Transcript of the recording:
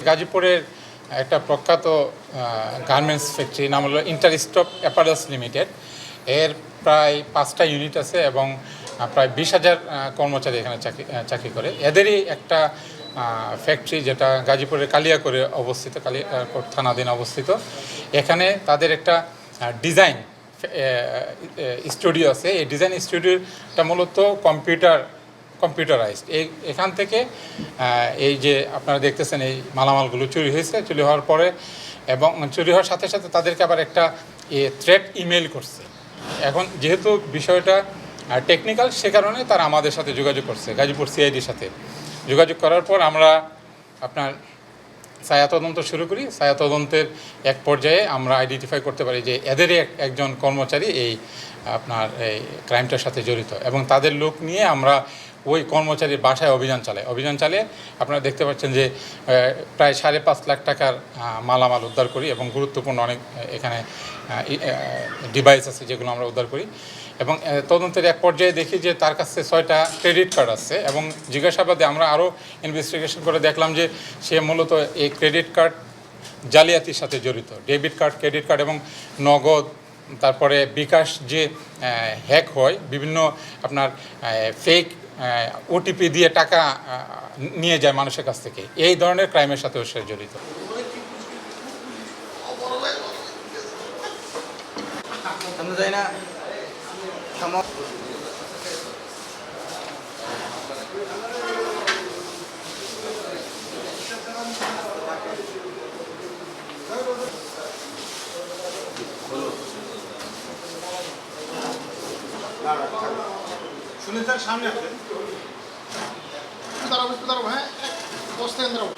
গাজীপুরের একটা প্রখ্যাত গার্মেন্টস ফ্যাক্টরি, নাম হলো ইন্টারস্টপ অ্যাপারেলস লিমিটেড। এর প্রায় 5টা ইউনিট আছে এবং প্রায় 20,000 কর্মচারী এখানে চাকরি করে। এদেরই একটা ফ্যাক্টরি যেটা গাজীপুরের কালিয়াকৈরে অবস্থিত, কালিয়াকৈর থানাধীন অবস্থিত। এখানে তাদের একটা ডিজাইন স্টুডিও আছে। এই ডিজাইন স্টুডিওটা মূলত কম্পিউটারাইজড। এখান থেকে এই যে আপনারা দেখতেছেন এই মালামালগুলো চুরি হয়েছে, চুরি হওয়ার পরে এবং চুরি হওয়ার সাথে সাথে তাদেরকে আবার একটা থ্রেট ইমেল করছে। এখন যেহেতু বিষয়টা টেকনিক্যাল, সে কারণে তারা আমাদের সাথে যোগাযোগ করছে, গাজীপুর সিআইডির সাথে যোগাযোগ করার পর আমরা আপনার ছায়া তদন্ত শুরু করি। ছায়া তদন্তের এক পর্যায়ে আমরা আইডেন্টিফাই করতে পারি যে এদেরই একজন কর্মচারী এই আপনার এই ক্রাইমটার সাথে জড়িত, এবং তাদের লোক নিয়ে আমরা ওই কর্মচারীর বাসায় অভিযান চালিয়ে আপনারা দেখতে পাচ্ছেন যে প্রায় 5.5 লাখ টাকার মালামাল উদ্ধার করি এবং গুরুত্বপূর্ণ অনেক এখানে ডিভাইস আছে যেগুলো আমরা উদ্ধার করি। এবং তদন্তের এক পর্যায়ে দেখি যে তার কাছে 6টা ক্রেডিট কার্ড আছে, এবং জিজ্ঞাসাবাদে আমরা আরও ইনভেস্টিগেশন করে দেখলাম যে সে মূলত এই ক্রেডিট কার্ড জালিয়াতির সাথে জড়িত। ডেবিট কার্ড, ক্রেডিট কার্ড এবং নগদ, তারপরে বিকাশ যে হ্যাক হয়, বিভিন্ন আপনার ফেক ওটিপি দিয়ে টাকা নিয়ে যায় মানুষের কাছ থেকে, এই ধরনের ক্রাইমের সাথেও সে জড়িত। শুনে স্যার সামনে আসবেন, দাঁড়াবো হ্যাঁ, বসতে দাঁড়াবো।